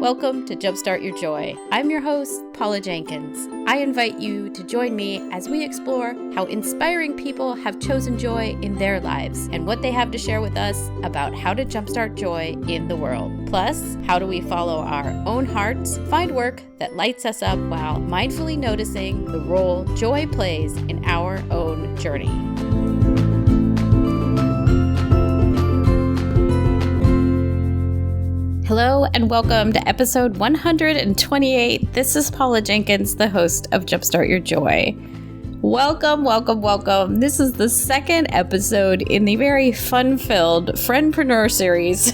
Welcome to Jumpstart Your Joy. I'm your host, Paula Jenkins. I invite you to join me as we explore how inspiring people have chosen joy in their lives and what they have to share with us about how to jumpstart joy in the world. Plus, how do we follow our own hearts, find work that lights us up while mindfully noticing the role joy plays in our own journey. Hello and welcome to episode 128. This is Paula Jenkins, the host of Jumpstart Your Joy. Welcome. This is the second episode in the very fun-filled Friendpreneur Series.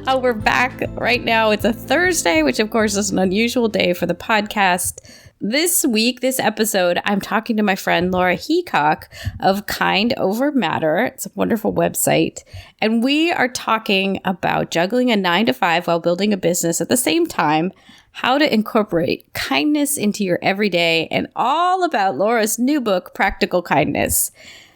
We're back right now. It's a Thursday, which of course is an unusual day for the podcast. This week, this episode, I'm talking to my friend Lara Heacock of Kind Over Matter. It's a wonderful website. And we are talking about juggling a 9-to-5 while building a business at the same time, how to incorporate kindness into your everyday, and all about Laura's new book, Practical Kindness.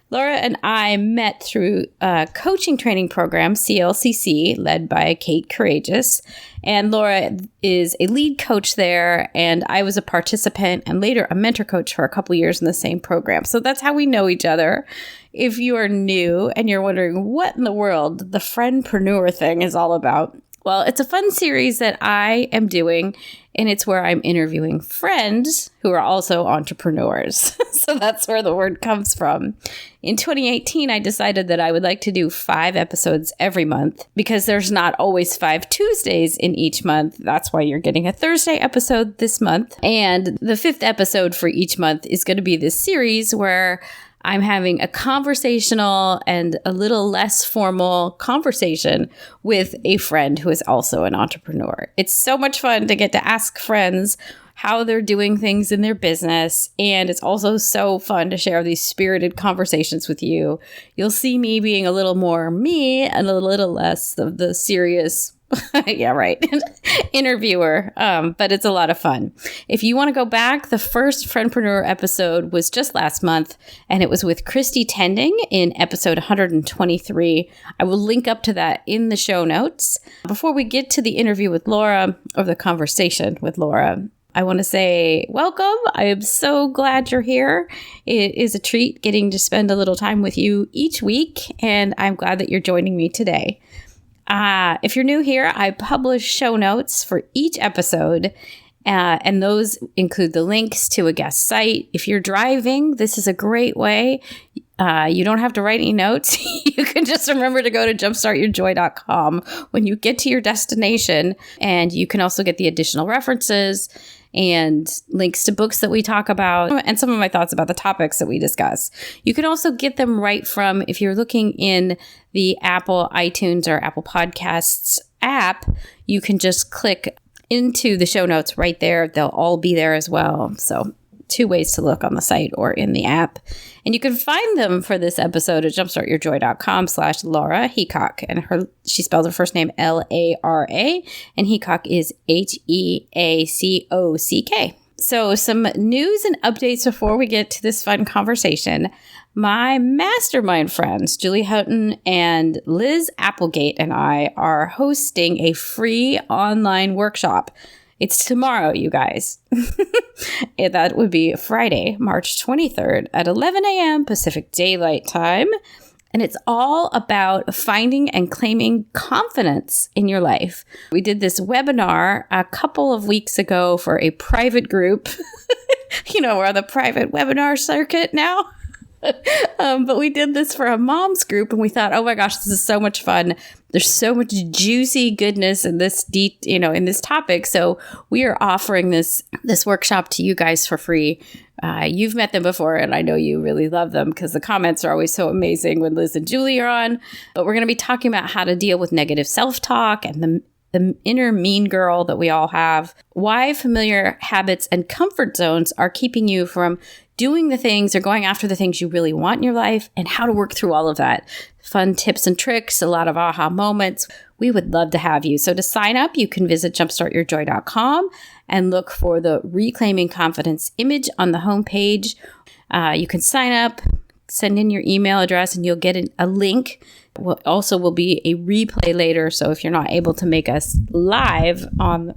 Lara and I met through a coaching training program, CLCC, led by Kate Courageous. And Lara is a lead coach there, and I was a participant and later a mentor coach for a couple years in the same program. So that's how we know each other. If you are new and you're wondering what in the world the Friendpreneur thing is all about, well, it's a fun series that I am doing, and it's where I'm interviewing friends who are also entrepreneurs. So that's where the word comes from. In 2018, I decided that I would like to do 5 episodes every month because there's not always 5 Tuesdays in each month. That's why you're getting a Thursday episode this month. And the 5th episode for each month is going to be this series where I'm having a conversational and a little less formal conversation with a friend who is also an entrepreneur. It's so much fun to get to ask friends how they're doing things in their business. And it's also so fun to share these spirited conversations with you. You'll see me being a little more me and a little less of the serious interviewer. But it's a lot of fun. If you want to go back, the first Friendpreneur episode was just last month, and it was with Christy Tending in episode 123. I will link up to that in the show notes. Before we get to the interview with Lara, or the conversation with Lara, I want to say welcome. I am so glad you're here. It is a treat getting to spend a little time with you each week, and I'm glad that you're joining me today. If you're new here, I publish show notes for each episode, and those include the links to a guest site. If you're driving, this is a great way. You don't have to write any notes. You can just remember to go to jumpstartyourjoy.com when you get to your destination, and you can also get the additional references and links to books that we talk about and some of my thoughts about the topics that we discuss. You can also get them right from, if you're looking in the Apple iTunes or Apple Podcasts app, you can just click into the show notes right there. They'll all be there as well. So 2 ways to look on the site or in the app. And you can find them for this episode at jumpstartyourjoy.com/Lara Heacock. And she spells her first name Lara, and Heacock is Heacock. So some news and updates before we get to this fun conversation. My mastermind friends, Julie Houghton and Liz Applegate, and I are hosting a free online workshop. It's tomorrow, you guys. That would be Friday, March 23rd at 11 a.m. Pacific Daylight Time. And it's all about finding and claiming confidence in your life. We did this webinar a couple of weeks ago for a private group. We're on the private webinar circuit now. But we did this for a mom's group, and we thought, oh my gosh, this is so much fun. There's so much juicy goodness in this in this topic. So we are offering this workshop to you guys for free. You've met them before, and I know you really love them because the comments are always so amazing when Liz and Julie are on. But we're going to be talking about how to deal with negative self-talk and the inner mean girl that we all have, why familiar habits and comfort zones are keeping you from doing the things or going after the things you really want in your life, and how to work through all of that. Fun tips and tricks, a lot of aha moments. We would love to have you. So to sign up, you can visit jumpstartyourjoy.com and look for the Reclaiming Confidence image on the homepage. You can sign up, send in your email address, and you'll get a link will be a replay later. So if you're not able to make us live on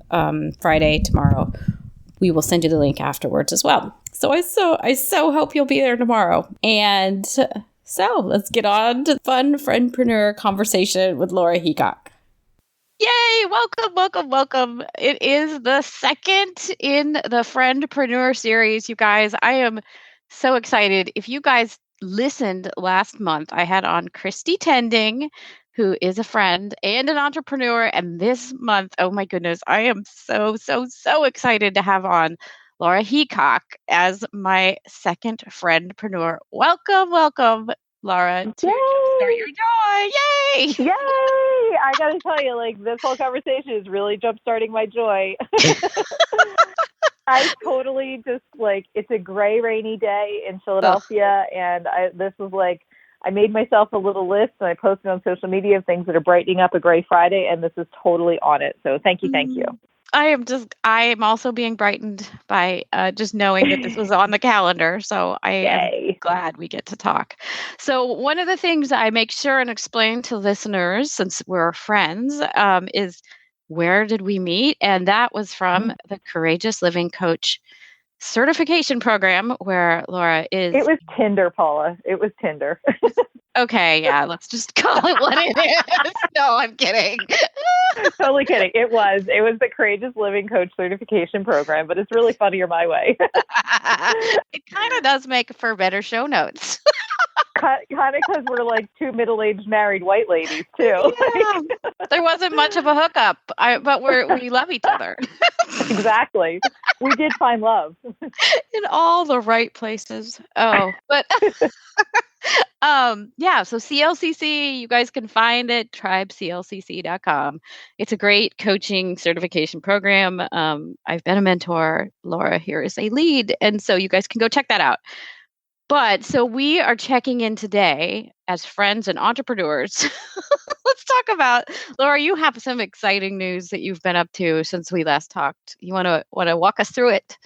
Friday tomorrow, we will send you the link afterwards as well. So I so hope you'll be there tomorrow. And so let's get on to the fun friendpreneur conversation with Lara Heacock. Yay! Welcome, welcome, welcome. It is the second in the Friendpreneur Series, you guys. I am so excited. If you guys listened last month, I had on Christy Tending, who is a friend and an entrepreneur. And this month, oh my goodness, I am so excited to have on Lara Heacock as my second friendpreneur. Welcome, welcome, Lara, to Jumpstart Your Joy. Yay! Yay! I got to tell you, this whole conversation is really jumpstarting my joy. I totally just, it's a gray, rainy day in Philadelphia, and this was I made myself a little list, and I posted on social media of things that are brightening up a gray Friday, and this is totally on it. So thank you. I am also being brightened by just knowing that this was on the calendar. So I am glad we get to talk. So one of the things I make sure and explain to listeners, since we're friends, is where did we meet? And that was from the Courageous Living Coach certification program where Lara is. It was Tinder, Paula. It was Tinder. Okay, yeah, let's just call it what it is. No, I'm kidding. Totally kidding. It was the Courageous Living Coach certification program, but it's really funnier my way. It kind of does make for better show notes. Kind of because we're two middle-aged married white ladies too. Yeah. There wasn't much of a hookup, but we love each other. Exactly. We did find love in all the right places. Oh, but yeah. So CLCC, you guys can find it tribeclcc.com. It's a great coaching certification program. I've been a mentor. Lara here is a lead, and so you guys can go check that out. But so we are checking in today as friends and entrepreneurs. Let's talk about, Lara, you have some exciting news that you've been up to since we last talked. You want to walk us through it?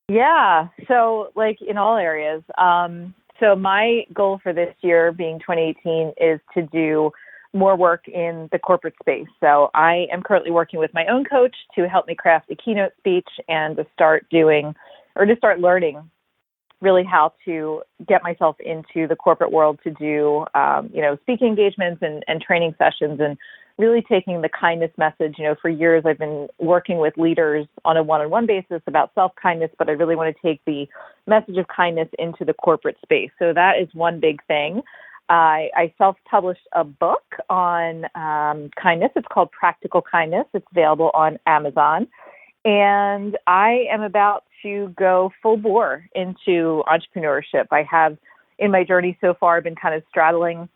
Yeah. So in all areas. So my goal for this year, being 2018, is to do more work in the corporate space. So I am currently working with my own coach to help me craft a keynote speech and to start learning really how to get myself into the corporate world to do, speaking engagements and training sessions, and really taking the kindness message. For years I've been working with leaders on a one-on-one basis about self-kindness, but I really want to take the message of kindness into the corporate space. So that is one big thing. I self-published a book on kindness. It's called Practical Kindness. It's available on Amazon. And I am about to go full bore into entrepreneurship. I have, in my journey so far, been kind of straddling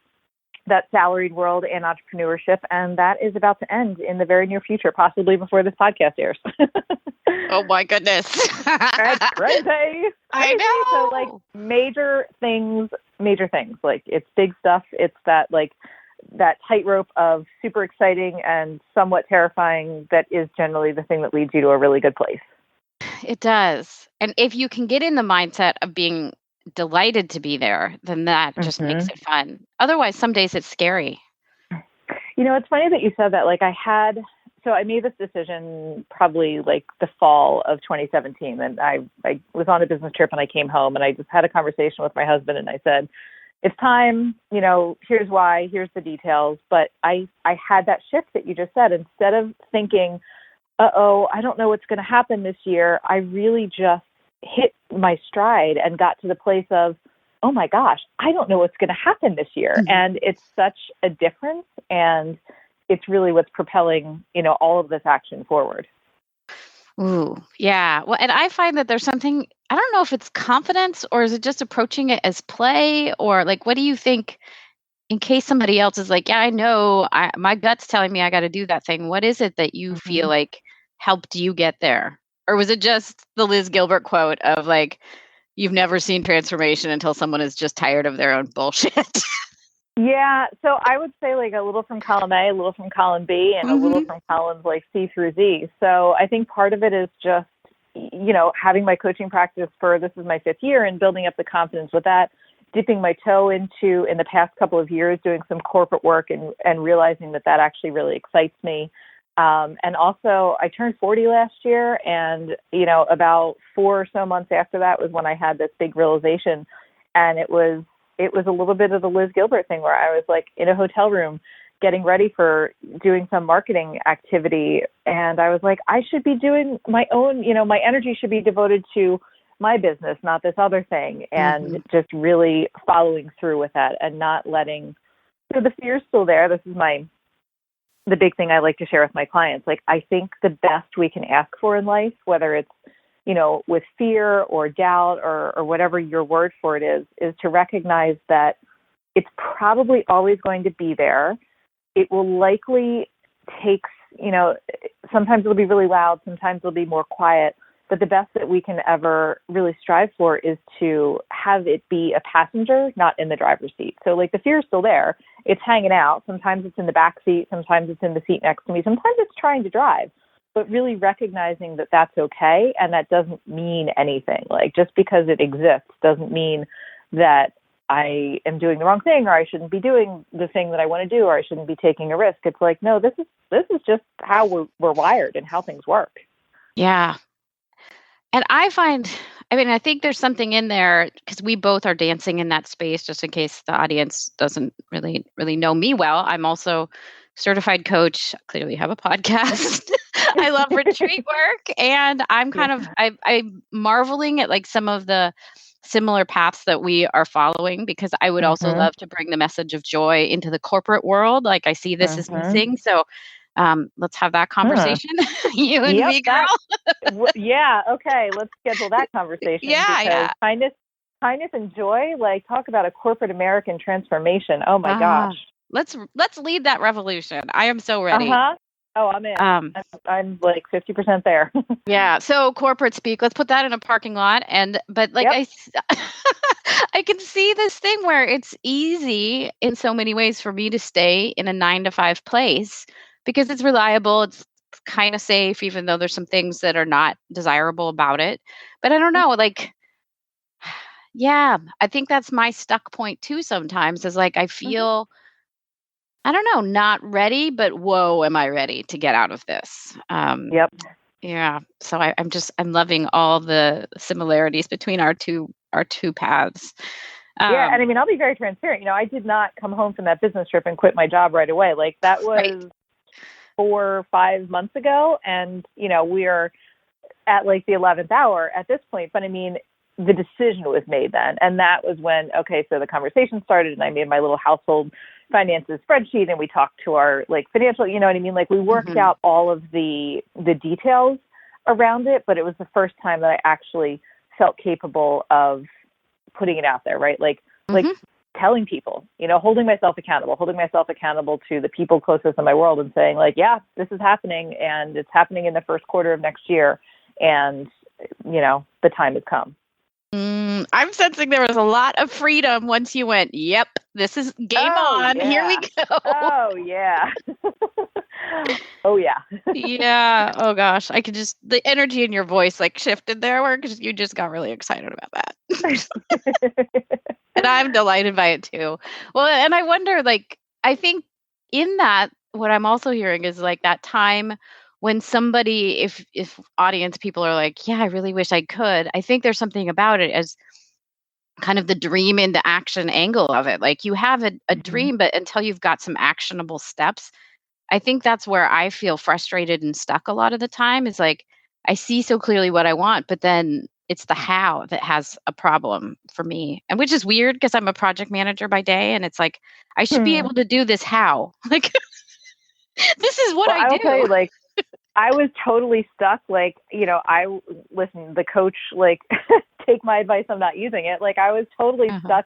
that salaried world and entrepreneurship, and that is about to end in the very near future, possibly before this podcast airs. Oh my goodness. That's crazy. I know. So major things, it's big stuff. It's that tightrope of super exciting and somewhat terrifying that is generally the thing that leads you to a really good place. It does. And if you can get in the mindset of being delighted to be there, then that just makes it fun. Otherwise, some days it's scary. It's funny that you said that. I made this decision probably the fall of 2017. And I was on a business trip and I came home and I just had a conversation with my husband and I said, it's time, here's why, here's the details. But I had that shift that you just said. Instead of thinking, I don't know what's going to happen this year, I really just hit my stride and got to the place of, oh my gosh, I don't know what's going to happen this year. Mm-hmm. And it's such a difference. And it's really what's propelling, all of this action forward. Ooh, yeah. Well, and I find that there's something, I don't know if it's confidence or is it just approaching it as play, or what do you think, in case somebody else is yeah, I know my gut's telling me I got to do that thing. What is it that you feel helped you get there? Or was it just the Liz Gilbert quote of you've never seen transformation until someone is just tired of their own bullshit? Yeah. So I would say a little from column A, a little from column B, and a little from columns C through Z. So I think part of it is just, having my coaching practice this is my 5th year and building up the confidence with that. dipping my toe into in the past couple of years, doing some corporate work and realizing that actually really excites me. And also, I turned 40 last year, and, about 4 or so months after that was when I had this big realization. And it was a little bit of the Liz Gilbert thing where I was like in a hotel room getting ready for doing some marketing activity. And I was like, I should be doing my own, my energy should be devoted to my business, not this other thing. And just really following through with that and not letting, the fear's still there. This is the big thing I like to share with my clients. Like, I think the best we can ask for in life, whether it's, with fear or doubt or whatever your word for it is to recognize that it's probably always going to be there. It will likely take, sometimes it'll be really loud, sometimes it'll be more quiet, but the best that we can ever really strive for is to have it be a passenger, not in the driver's seat. So like the fear is still there. It's hanging out. Sometimes it's in the back seat. Sometimes it's in the seat next to me. Sometimes it's trying to drive, but really recognizing that that's okay. And that doesn't mean anything. Like, just because it exists doesn't mean that I am doing the wrong thing, or I shouldn't be doing the thing that I want to do, or I shouldn't be taking a risk. It's like, no, this is just how we're wired and how things work. Yeah. And I think there's something in there because we both are dancing in that space, just in case the audience doesn't really know me well. I'm also certified coach, clearly have a podcast. I love retreat work. And I'm I'm marveling at like some of the similar paths that we are following, because I would also love to bring the message of joy into the corporate world. Like, I see this is missing. So let's have that conversation. You and me, girl. Yeah. Okay. Let's schedule that conversation. Yeah. Kindness and joy, like, talk about a corporate American transformation. Oh my gosh. Let's lead that revolution. I am so ready. Oh, I'm in. I'm like 50% there. Yeah. So corporate speak, let's put that in a parking lot. But I can see this thing where it's easy in so many ways for me to stay in a 9-to-5 place because it's reliable. It's kind of safe, even though there's some things that are not desirable about it. But I don't know, like, yeah, I think that's my stuck point too sometimes, is like, I feel, I don't know, not ready, but whoa, am I ready to get out of this? Yeah. So I'm loving all the similarities between our two paths. Yeah. And I mean, I'll be very transparent. I did not come home from that business trip and quit my job right away. Like, that was 4 or 5 months ago. And, we're at like the 11th hour at this point. But I mean, the decision was made then. And that was when, so the conversation started, and I made my little household finances spreadsheet, and we talked to our like financial, you know what I mean? Like, we worked out all of the details around it, but it was the first time that I actually felt capable of putting it out there, right? Like telling people, holding myself accountable to the people closest in my world, and saying like, yeah, this is happening, and it's happening in the first quarter of next year. And, the time has come. I'm sensing there was a lot of freedom once you went, yep, this is game on. Yeah. Here we go. Oh, yeah. Oh, yeah. Yeah. Oh, gosh. I could just, the energy in your voice like shifted there, where you just got really excited about that. And I'm delighted by it too. Well, and I wonder, like, I think in that, what I'm also hearing is like that time when somebody, if audience people are like, yeah, I really wish I could. I think there's something about it as kind of the dream into action angle of it. Like, you have a dream, but until you've got some actionable steps, I think that's where I feel frustrated and stuck a lot of the time, is like, I see so clearly what I want, but then it's the how that has a problem for me. And which is weird, because I'm a project manager by day, and it's like, I should be able to do this how. Like, this is what I do. I'll tell you, like, I was totally stuck. Like, the coach, like, take my advice, I'm not using it. Like, I was totally stuck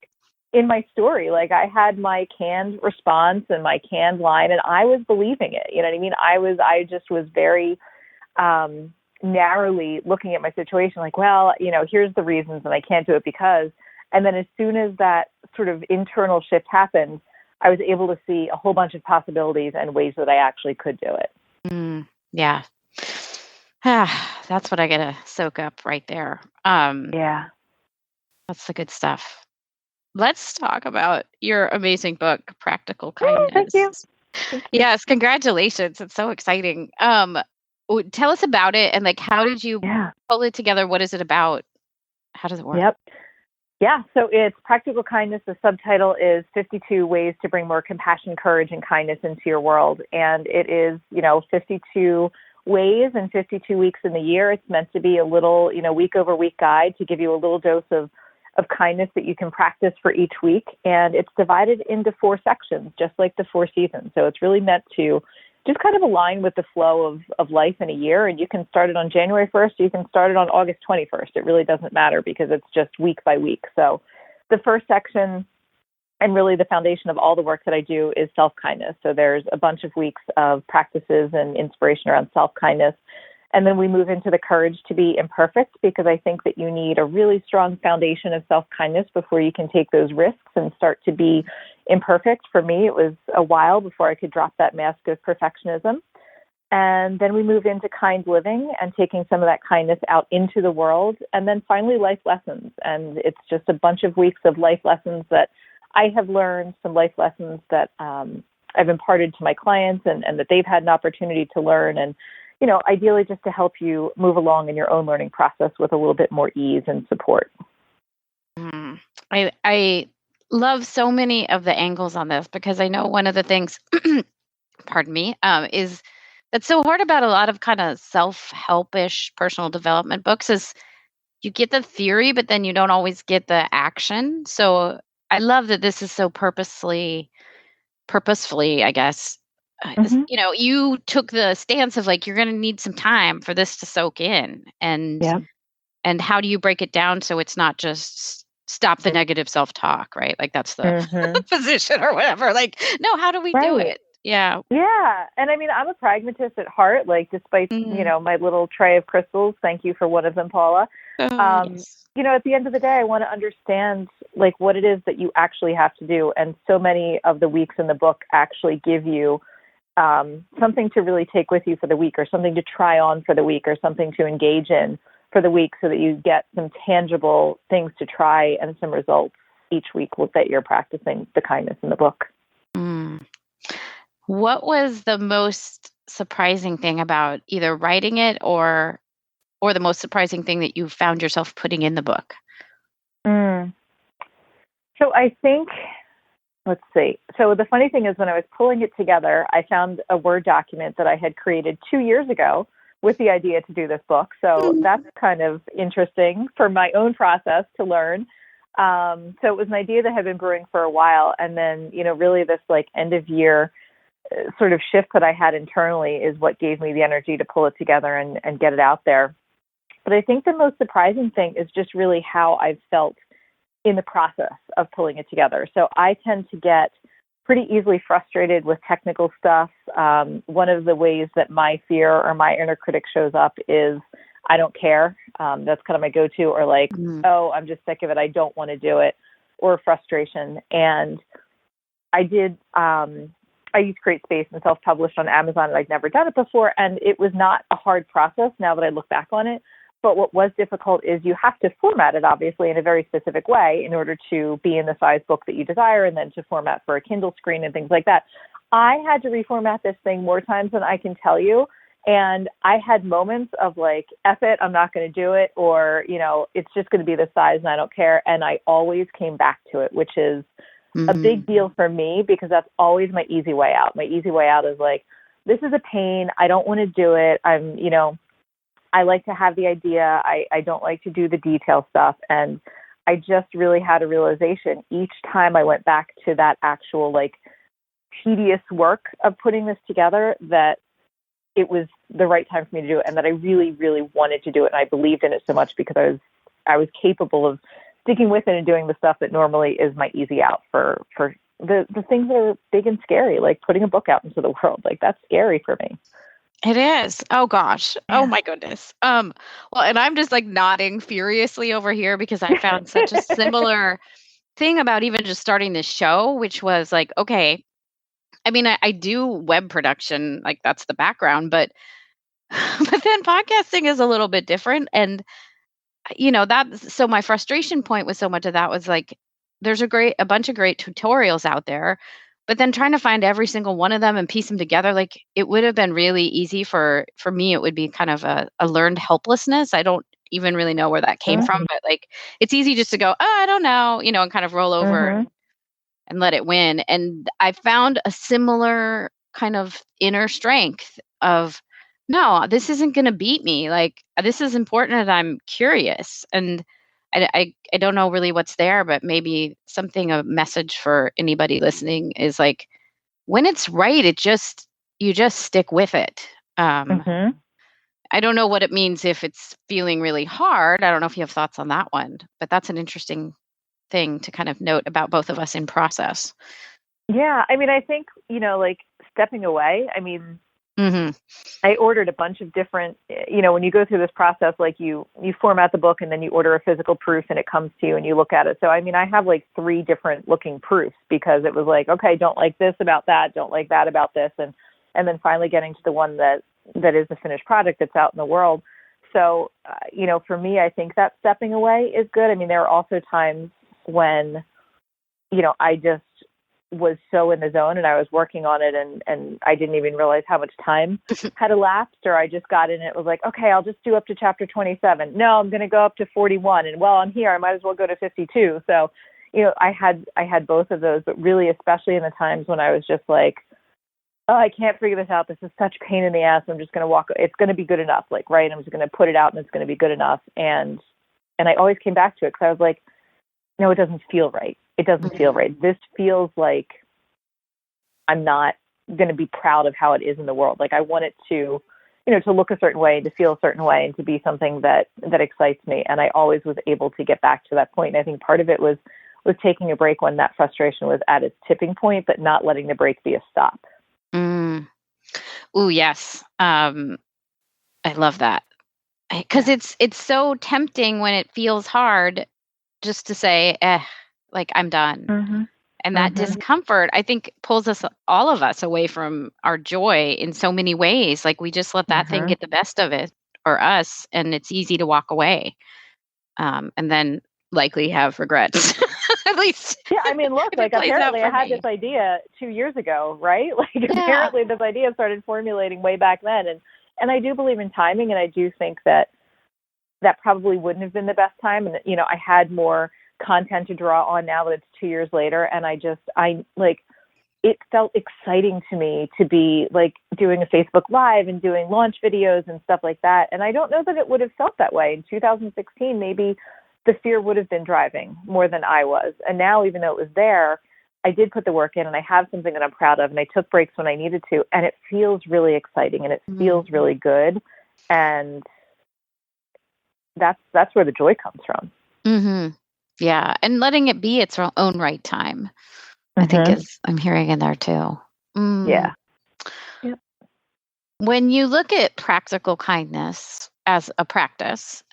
in my story. Like, I had my canned response and my canned line, and I was believing it. You know what I mean? I just was very narrowly looking at my situation, like, well, here's the reasons, and I can't do it because. And then as soon as that sort of internal shift happened, I was able to see a whole bunch of possibilities and ways that I actually could do it. Yeah. That's what I got to soak up right there. Yeah. That's the good stuff. let's talk about your amazing book, Practical Oh, thank Kindness. you. Thank you. Yes, congratulations. It's so exciting. Tell us about it and like how did you Yeah. pull it together? What is it about? How does it work? Yep. Yeah. So it's Practical Kindness. The subtitle is 52 Ways to Bring More Compassion, Courage, and Kindness into Your World. And it is, 52 ways and 52 weeks in the year. It's meant to be a little, week over week guide to give you a little dose of kindness that you can practice for each week. And it's divided into 4 sections, just like the 4 seasons. So it's really meant to just kind of align with the flow of life in a year. And you can start it on January 1st. You can start it on August 21st. It really doesn't matter because it's just week by week. So the first section, and really the foundation of all the work that I do, is self-kindness. So there's a bunch of weeks of practices and inspiration around self-kindness. And then we move into the courage to be imperfect, because I think that you need a really strong foundation of self-kindness before you can take those risks and start to be imperfect. For me, it was a while before I could drop that mask of perfectionism. And then we move into kind living and taking some of that kindness out into the world. And then finally, life lessons. And it's just a bunch of weeks of life lessons that I have learned, some life lessons that I've imparted to my clients and that they've had an opportunity to learn. And ideally just to help you move along in your own learning process with a little bit more ease and support. I love so many of the angles on this, because I know one of the things, pardon me, is that's so hard about a lot of kind of self-helpish personal development books is you get the theory, but then you don't always get the action. So I love that this is so purposefully, I guess, Mm-hmm. you took the stance of like, you're going to need some time for this to soak in. Yeah. And how do you break it down so it's not just stop the negative self-talk, right? Like that's the Mm-hmm. position or whatever. Like, no, how do we do Right. it? Yeah. Yeah. And I mean, I'm a pragmatist at heart, like despite, Mm. my little tray of crystals. Thank you for one of them, Paula. Oh, yes. At the end of the day, I want to understand like what it is that you actually have to do. And so many of the weeks in the book actually give you something to really take with you for the week, or something to try on for the week, or something to engage in for the week, so that you get some tangible things to try and some results each week that you're practicing the kindness in the book. Mm. What was the most surprising thing about either writing it or the most surprising thing that you found yourself putting in the book? So I think, let's see. So the funny thing is, when I was pulling it together, I found a Word document that I had created 2 years ago with the idea to do this book. So that's kind of interesting for my own process to learn. So it was an idea that had been brewing for a while. And then, really this like end of year sort of shift that I had internally is what gave me the energy to pull it together and get it out there. But I think the most surprising thing is just really how I've felt in the process of pulling it together. So I tend to get pretty easily frustrated with technical stuff. One of the ways that my fear or my inner critic shows up is I don't care. That's kind of my go-to, or like, oh, I'm just sick of it, I don't want to do it, or frustration. And I used CreateSpace and self-published on Amazon, and I'd never done it before. And it was not a hard process now that I look back on it. But what was difficult is you have to format it, obviously, in a very specific way in order to be in the size book that you desire, and then to format for a Kindle screen and things like that. I had to reformat this thing more times than I can tell you. And I had moments of like, F it, I'm not going to do it, or, it's just going to be this size and I don't care. And I always came back to it, which is a big deal for me, because that's always my easy way out. My easy way out is like, this is a pain. I don't want to do it. I like to have the idea. I don't like to do the detail stuff. And I just really had a realization each time I went back to that actual like tedious work of putting this together, that it was the right time for me to do it, and that I really, really wanted to do it. And I believed in it so much because I was capable of sticking with it and doing the stuff that normally is my easy out for the things that are big and scary, like putting a book out into the world. Like that's scary for me. It is. Oh gosh. Yeah. Oh my goodness. Well, and I'm just like nodding furiously over here, because I found such a similar thing about even just starting this show, which was like, okay, I mean, I do web production, like that's the background, but then podcasting is a little bit different. And so my frustration point with so much of that was like, there's a bunch of great tutorials out there, but then trying to find every single one of them and piece them together, like it would have been really easy for me. It would be kind of a learned helplessness. I don't even really know where that came from, but like it's easy just to go, oh, I don't know, and kind of roll over and let it win. And I found a similar kind of inner strength of, no, this isn't going to beat me. Like this is important that I'm curious. And I don't know really what's there, but maybe a message for anybody listening is like, when it's right, you just stick with it. I don't know what it means if it's feeling really hard. I don't know if you have thoughts on that one, but that's an interesting thing to kind of note about both of us in process. Yeah. I mean, I think, like stepping away, I mean, I ordered a bunch of different, when you go through this process, like you format the book and then you order a physical proof and it comes to you and you look at it. So, I mean, I have like 3 different looking proofs because it was like, okay, don't like this about that. Don't like that about this. And then finally getting to the one that is the finished product that's out in the world. So, for me, I think that stepping away is good. I mean, there are also times when, I just was so in the zone and I was working on it and I didn't even realize how much time had elapsed, or I just got in and it was like, okay, I'll just do up to chapter 27. No, I'm going to go up to 41. And while I'm here, I might as well go to 52. So, I had both of those, but really, especially in the times when I was just like, oh, I can't figure this out. This is such pain in the ass. I'm just going to walk. It's going to be good enough. Like, right. I'm just going to put it out and it's going to be good enough. And I always came back to it because I was like, no, it doesn't feel right. It doesn't feel right. This feels like I'm not going to be proud of how it is in the world. Like I want it to, to look a certain way, to feel a certain way, and to be something that excites me. And I always was able to get back to that point. And I think part of it was taking a break when that frustration was at its tipping point, but not letting the break be a stop. Oh, yes. I love that. Because it's so tempting when it feels hard just to say, like I'm done. And that discomfort, I think, pulls all of us away from our joy in so many ways. Like we just let that thing get the best of it or us, and it's easy to walk away. And then likely have regrets. At least. Yeah, I mean, look, like apparently I had this idea 2 years ago, right? Like apparently this idea started formulating way back then. And I do believe in timing, and I do think that probably wouldn't have been the best time. And, I had more content to draw on now that it's 2 years later. And it felt exciting to me to be like doing a Facebook Live and doing launch videos and stuff like that. And I don't know that it would have felt that way in 2016. Maybe the fear would have been driving more than I was. And now, even though it was there, I did put the work in and I have something that I'm proud of, and I took breaks when I needed to, and it feels really exciting and it feels really good. And that's where the joy comes from. Yeah. And letting it be its own right time, I think I'm hearing in there too. Yeah. Yep. When you look at practical kindness as a practice,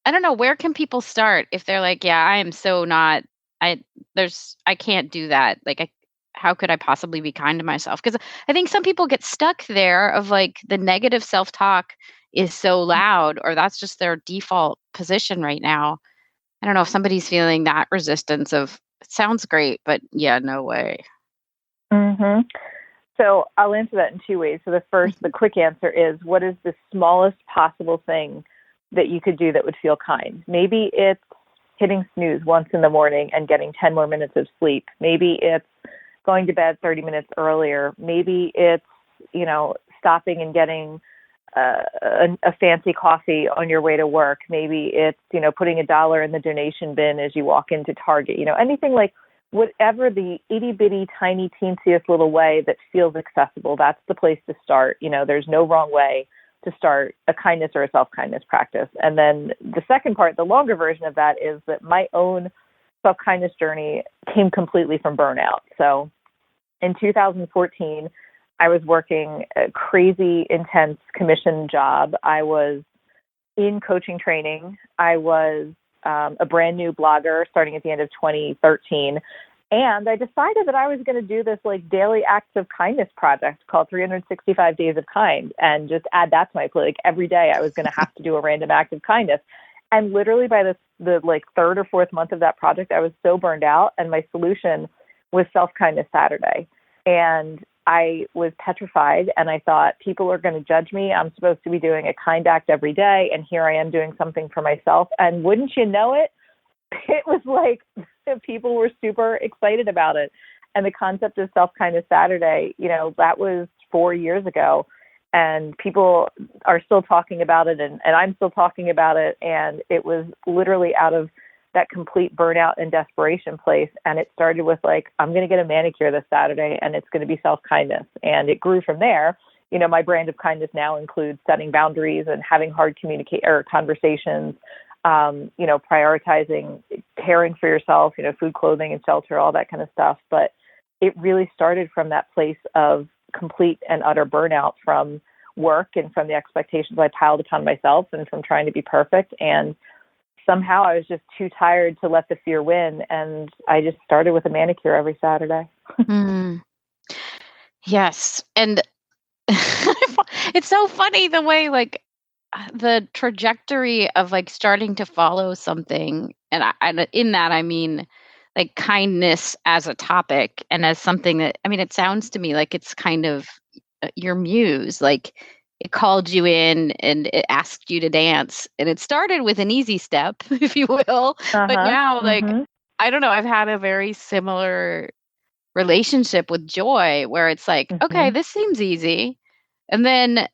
I don't know, where can people start if they're like, yeah, I am so not, I can't do that. Like, how could I possibly be kind to myself? Because I think some people get stuck there of like the negative self-talk is so loud, or that's just their default position right now. I don't know if somebody's feeling that resistance of, it sounds great, but yeah, no way. So I'll answer that in 2 ways. So the quick answer is, what is the smallest possible thing that you could do that would feel kind? Maybe it's hitting snooze once in the morning and getting 10 more minutes of sleep. Maybe it's going to bed 30 minutes earlier. Maybe it's, stopping and getting a fancy coffee on your way to work. Maybe it's, putting $1 in the donation bin as you walk into Target, anything like whatever the itty bitty tiny teensiest little way that feels accessible. That's the place to start. There's no wrong way to start a kindness or a self-kindness practice. And then the second part, the longer version of that, is that my own self-kindness journey came completely from burnout. So in 2014, I was working a crazy, intense commission job. I was in coaching training. I was a brand new blogger starting at the end of 2013. And I decided that I was going to do this like daily acts of kindness project called 365 Days of Kind, and just add that to my plate. Like every day I was going to have to do a random act of kindness. And literally by the like third or fourth month of that project, I was so burned out, and my solution was Self-Kindness Saturday. And I was petrified, and I thought, people are going to judge me. I'm supposed to be doing a kind act every day, and here I am doing something for myself. And wouldn't you know it, it was like people were super excited about it. And the concept of Self-Kindness Saturday, that was 4 years ago. And people are still talking about it, and I'm still talking about it. And it was literally out of that complete burnout and desperation place. And it started with like, I'm going to get a manicure this Saturday, and it's going to be self-kindness. And it grew from there. My brand of kindness now includes setting boundaries and having hard conversations, prioritizing caring for yourself, food, clothing, and shelter, all that kind of stuff. But it really started from that place of complete and utter burnout from work and from the expectations I piled upon myself and from trying to be perfect. And somehow I was just too tired to let the fear win. And I just started with a manicure every Saturday. Yes. And it's so funny the way like the trajectory of like starting to follow something. And in that, I mean, like kindness as a topic and as something that, I mean, it sounds to me like it's kind of your muse, like it called you in and it asked you to dance, and it started with an easy step, if you will. But now, like, I don't know, I've had a very similar relationship with joy where it's like, okay, this seems easy. And then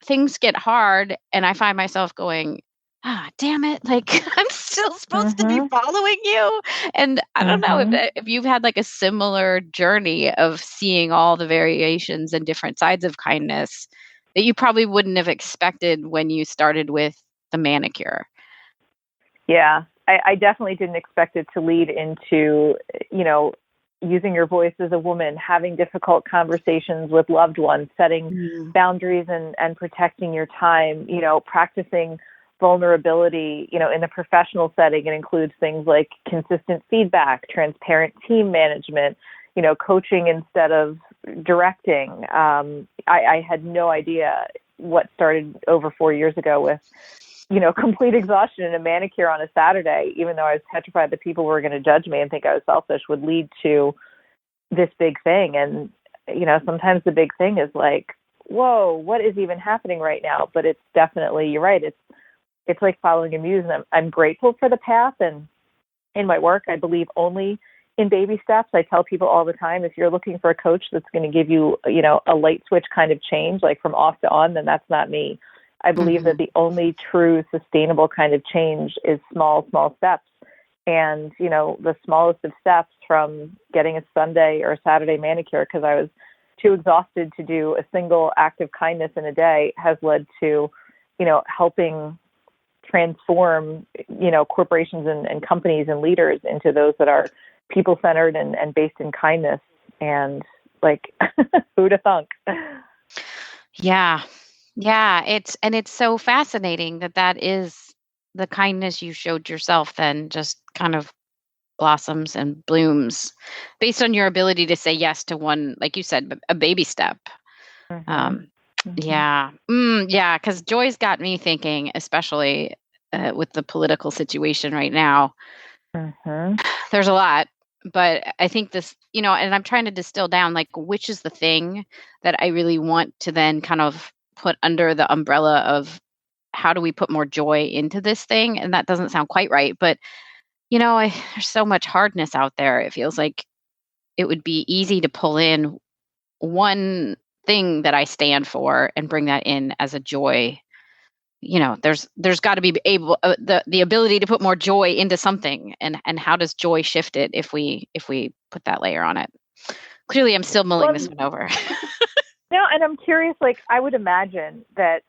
things get hard and I find myself going, damn it, like I'm still supposed to be following you. And I don't know if you've had like a similar journey of seeing all the variations and different sides of kindness that you probably wouldn't have expected when you started with the manicure. Yeah, I definitely didn't expect it to lead into, using your voice as a woman, having difficult conversations with loved ones, setting boundaries and protecting your time, practicing vulnerability, in the professional setting. It includes things like consistent feedback, transparent team management, coaching instead of directing. I had no idea what started over 4 years ago with, complete exhaustion and a manicure on a Saturday, even though I was petrified that people were going to judge me and think I was selfish, would lead to this big thing. And, sometimes the big thing is like, whoa, what is even happening right now? But it's definitely, you're right. It's like following a muse, and I'm grateful for the path. And in my work, I believe only in baby steps. I tell people all the time, if you're looking for a coach that's going to give you, a light switch kind of change, like from off to on, then that's not me. I believe that the only true sustainable kind of change is small steps. And, the smallest of steps, from getting a Sunday or a Saturday manicure because I was too exhausted to do a single act of kindness in a day, has led to, helping transform, corporations and companies and leaders into those that are people-centered and based in kindness. And like, who'd have thunk? Yeah. It's so fascinating that is the kindness you showed yourself, then just kind of blossoms and blooms based on your ability to say yes to one, like you said, a baby step. Yeah. Because Joy's got me thinking, especially with the political situation right now. There's a lot, but I think this, and I'm trying to distill down, like, which is the thing that I really want to then kind of put under the umbrella of how do we put more joy into this thing? And that doesn't sound quite right, but there's so much hardness out there. It feels like it would be easy to pull in one thing that I stand for and bring that in as a joy. There's got to be the ability to put more joy into something, and how does joy shift it if we put that layer on it? Clearly, I'm still mulling this one over. No, and I'm curious, like, I would imagine that,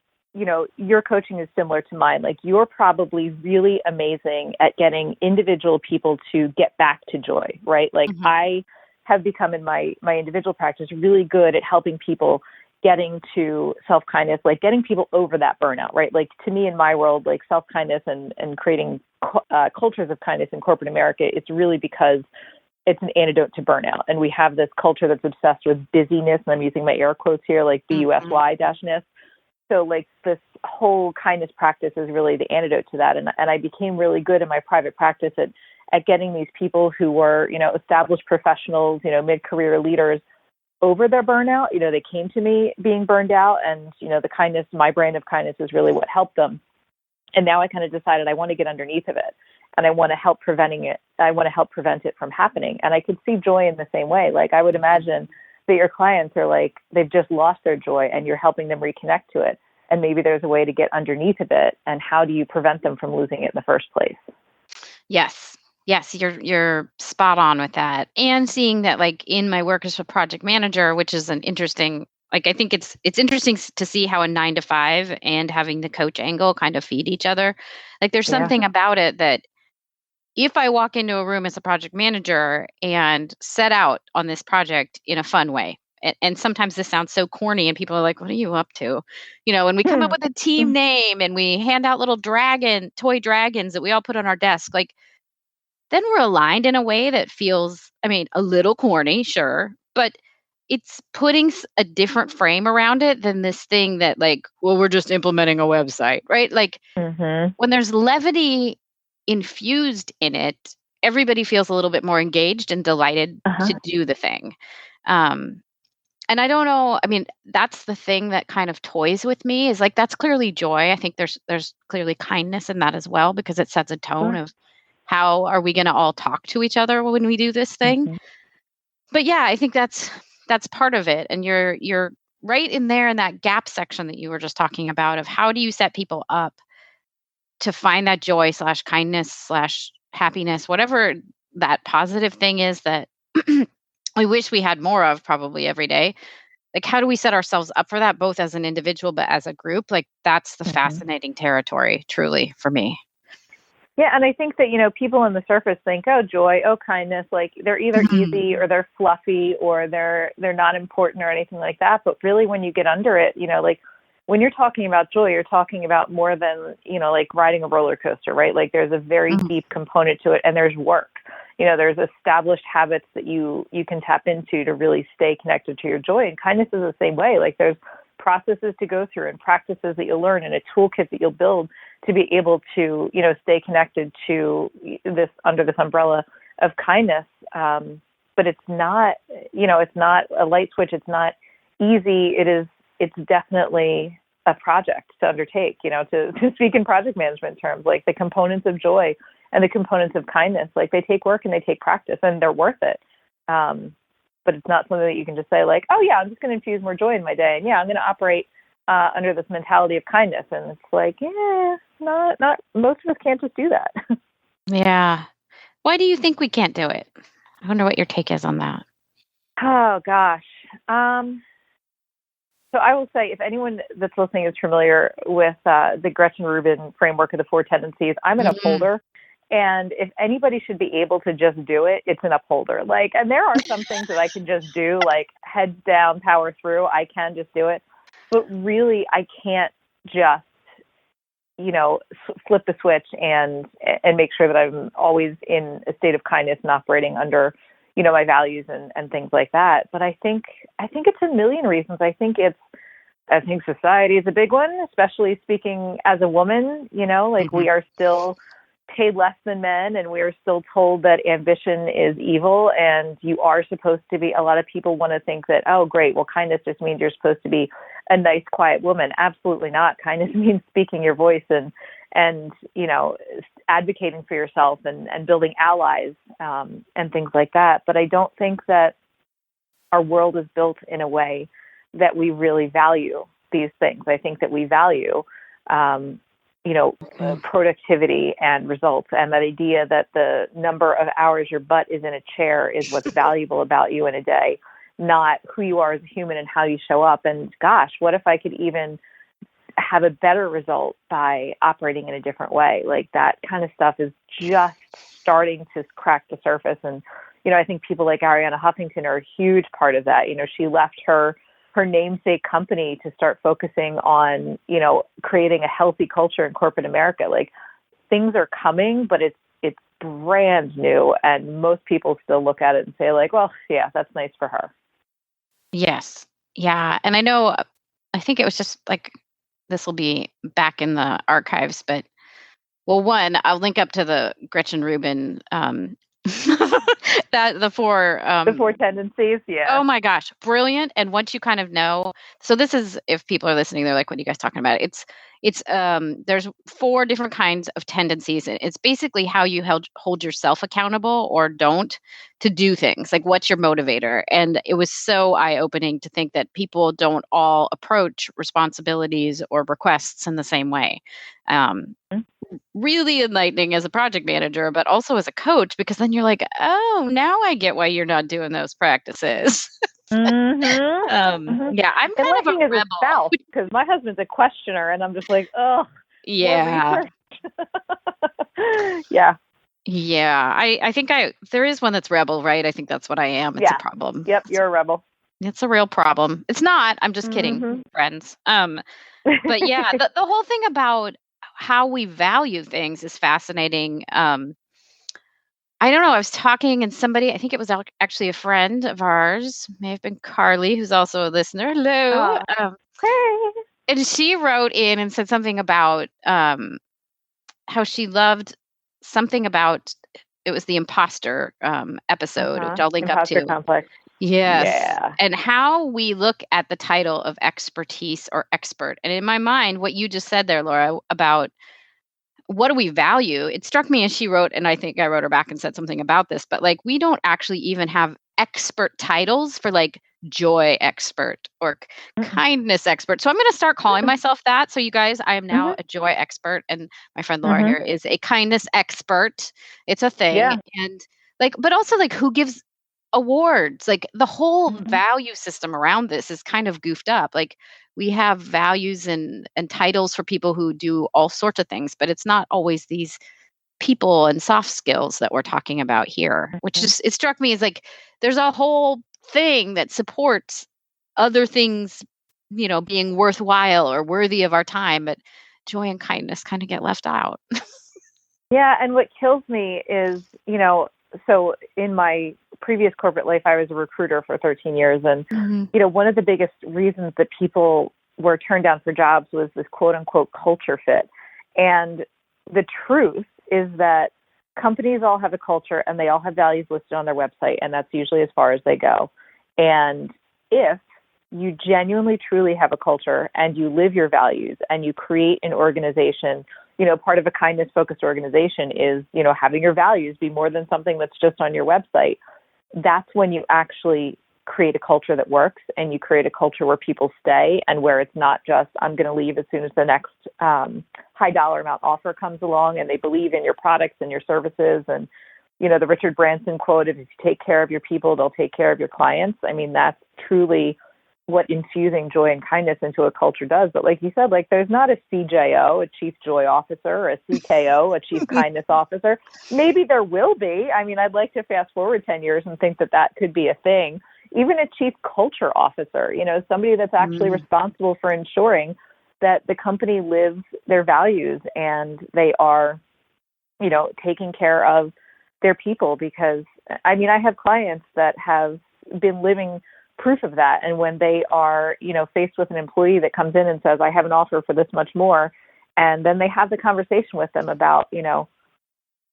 your coaching is similar to mine. Like, you're probably really amazing at getting individual people to get back to joy, right? Like, I have become in my individual practice really good at helping people getting to self-kindness, like getting people over that burnout, right? Like, to me, in my world, like, self-kindness and creating cultures of kindness in corporate America, it's really because it's an antidote to burnout. And we have this culture that's obsessed with busyness, and I'm using my air quotes here, like BUSY-ness. So like this whole kindness practice is really the antidote to that. And I became really good in my private practice at getting these people who were, established professionals, mid-career leaders over their burnout. They came to me being burned out, and, the kindness, my brand of kindness is really what helped them. And now I kind of decided I want to get underneath of it, and I want to help preventing it. I want to help prevent it from happening. And I could see joy in the same way. Like I would imagine that your clients are like, they've just lost their joy and you're helping them reconnect to it. And maybe there's a way to get underneath of it. And how do you prevent them from losing it in the first place? Yes. Yes, you're spot on with that. And seeing that like in my work as a project manager, which is an interesting, like I think it's interesting to see how a 9 to 5 and having the coach angle kind of feed each other. Like there's something about it that if I walk into a room as a project manager and set out on this project in a fun way, and sometimes this sounds so corny and people are like, what are you up to? And we come up with a team name and we hand out little toy dragons that we all put on our desk, like then we're aligned in a way that feels, a little corny, sure, but it's putting a different frame around it than this thing that like, well, we're just implementing a website, right? Like when there's levity infused in it, everybody feels a little bit more engaged and delighted to do the thing. And I don't know, that's the thing that kind of toys with me is like, that's clearly joy. I think there's clearly kindness in that as well, because it sets a tone of how are we going to all talk to each other when we do this thing. But yeah, I think that's part of it. And you're right in there in that gap section that you were just talking about of how do you set people up to find that joy / kindness / happiness, whatever that positive thing is that we wish we had more of probably every day. Like, how do we set ourselves up for that, both as an individual, but as a group? Like, that's the fascinating territory, truly, for me. Yeah, and I think that, people on the surface think, oh, joy, oh, kindness, like they're either easy or they're fluffy or they're not important or anything like that. But really, when you get under it, like when you're talking about joy, you're talking about more than, like riding a roller coaster, right? Like there's a very deep component to it, and there's work. There's established habits that you can tap into to really stay connected to your joy. And kindness is the same way. Like there's processes to go through and practices that you'll learn and a toolkit that you'll build to be able to, stay connected to this under this umbrella of kindness. But it's not, it's not a light switch. It's not easy. It's definitely a project to undertake, to speak in project management terms, like the components of joy and the components of kindness, like they take work and they take practice and they're worth it. But it's not something that you can just say like, oh yeah, I'm just going to infuse more joy in my day. And yeah, I'm going to operate under this mentality of kindness. And it's like, not most of us can't just do that. Yeah. Why do you think we can't do it? I wonder what your take is on that. Oh gosh. So I will say, if anyone that's listening is familiar with the Gretchen Rubin framework of the 4 tendencies, I'm an upholder. And if anybody should be able to just do it, it's an upholder. Like, and there are some things that I can just do, like heads down, power through. I can just do it. But really, I can't just, flip the switch and make sure that I'm always in a state of kindness and operating under, my values and things like that. But I think it's a million reasons. I think society is a big one, especially speaking as a woman, we are still paid less than men, and we are still told that ambition is evil, and you are supposed to be, a lot of people want to think that, oh, great, well, kindness just means you're supposed to be a nice, quiet woman. Absolutely not. Kindness means speaking your voice and advocating for yourself and building allies and things like that. But I don't think that our world is built in a way that we really value these things. I think that we value productivity and results, and that idea that the number of hours your butt is in a chair is what's valuable about you in a day, not who you are as a human and how you show up. And gosh, what if I could even have a better result by operating in a different way? Like that kind of stuff is just starting to crack the surface. And, I think people like Arianna Huffington are a huge part of that. She left her namesake company to start focusing on, creating a healthy culture in corporate America. Like things are coming, but it's brand new. And most people still look at it and say like, well, yeah, that's nice for her. Yes. Yeah. And I think it was just like this will be back in the archives, but well, one, I'll link up to the Gretchen Rubin, that the four, The 4 tendencies. Yeah. oh my gosh, brilliant. And once you kind of know, so this is, if people are listening, they're like, what are you guys talking about? There's 4 different kinds of tendencies. And it's basically how you hold yourself accountable or don't to do things. Like, what's your motivator? And it was so eye-opening to think that people don't all approach responsibilities or requests in the same way. Really enlightening as a project manager, but also as a coach, because then you're like, oh, now I get why you're not doing those practices. Yeah, I'm kind of a as a rebel. spouse, because my husband's a questioner, and I'm just like, oh, Yeah. Yeah. Yeah. I think there is one that's rebel, right? I think that's what I am. It's a problem. Yep, you're a rebel. It's a real problem. It's not. I'm just kidding, friends. But yeah, the whole thing about how we value things is fascinating. I don't know. I was talking and somebody, I think it was actually a friend of ours, may have been Carly, who's also a listener. Hello. Hey. And she wrote in and said something about how she loved something about, it was the imposter episode, which I'll link up to. Imposter complex. Yes. Yeah. And how we look at the title of expertise or expert. And in my mind, what you just said there, Laura, about what do we value? It struck me as she wrote, and I think I wrote her back and said something about this, but like, we don't actually even have expert titles for like joy expert or kindness expert. So I'm going to start calling myself that. So you guys, I am now a joy expert, and my friend Laura here is a kindness expert. It's a thing. Yeah. And like, but also like, who gives awards? Like, the whole value system around this is kind of goofed up. Like, we have values and titles for people who do all sorts of things, but it's not always these people and soft skills that we're talking about here, which just, it struck me as like, there's a whole thing that supports other things, you know, being worthwhile or worthy of our time, but joy and kindness kind of get left out. Yeah. And what kills me is, you know, so in my previous corporate life, I was a recruiter for 13 years. And, you know, one of the biggest reasons that people were turned down for jobs was this quote unquote culture fit. And the truth is that companies all have a culture and they all have values listed on their website. And that's usually as far as they go. And if you genuinely, truly have a culture and you live your values and you create an organization, you know, part of a kindness-focused organization is, you know, having your values be more than something that's just on your website. That's when you actually create a culture that works, and you create a culture where people stay, and where it's not just, I'm going to leave as soon as the next high dollar amount offer comes along, and they believe in your products and your services. And, you know, the Richard Branson quote, if you take care of your people, they'll take care of your clients. I mean, that's truly what infusing joy and kindness into a culture does. But like you said, like, there's not a CJO, a Chief Joy Officer, or a CKO, a Chief Kindness Officer. Maybe there will be. I mean, I'd like to fast forward 10 years and think that that could be a thing. Even a Chief Culture Officer, you know, somebody that's actually responsible for ensuring that the company lives their values and they are, you know, taking care of their people. Because, I mean, I have clients that have been living proof of that. And when they are, you know, faced with an employee that comes in and says, I have an offer for this much more, and then they have the conversation with them about, you know,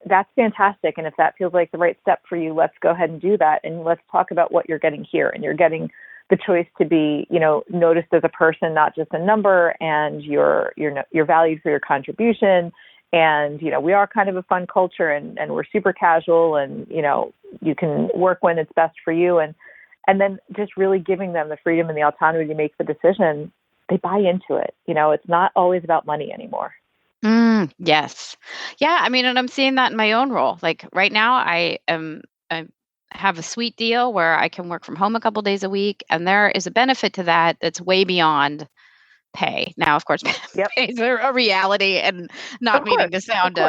that's fantastic. And if that feels like the right step for you, let's go ahead and do that. And let's talk about what you're getting here. And you're getting the choice to be, you know, noticed as a person, not just a number, and you're valued for your contribution. And, you know, we are kind of a fun culture, and we're super casual, and, you know, you can work when it's best for you. And then just really giving them the freedom and the autonomy to make the decision, they buy into it. You know, it's not always about money anymore. Yes. Yeah. I mean, and I'm seeing that in my own role. Like right now, I have a sweet deal where I can work from home a couple days a week, and there is a benefit to that that's way beyond pay. Now, of course, pay is a reality, and not meaning to sound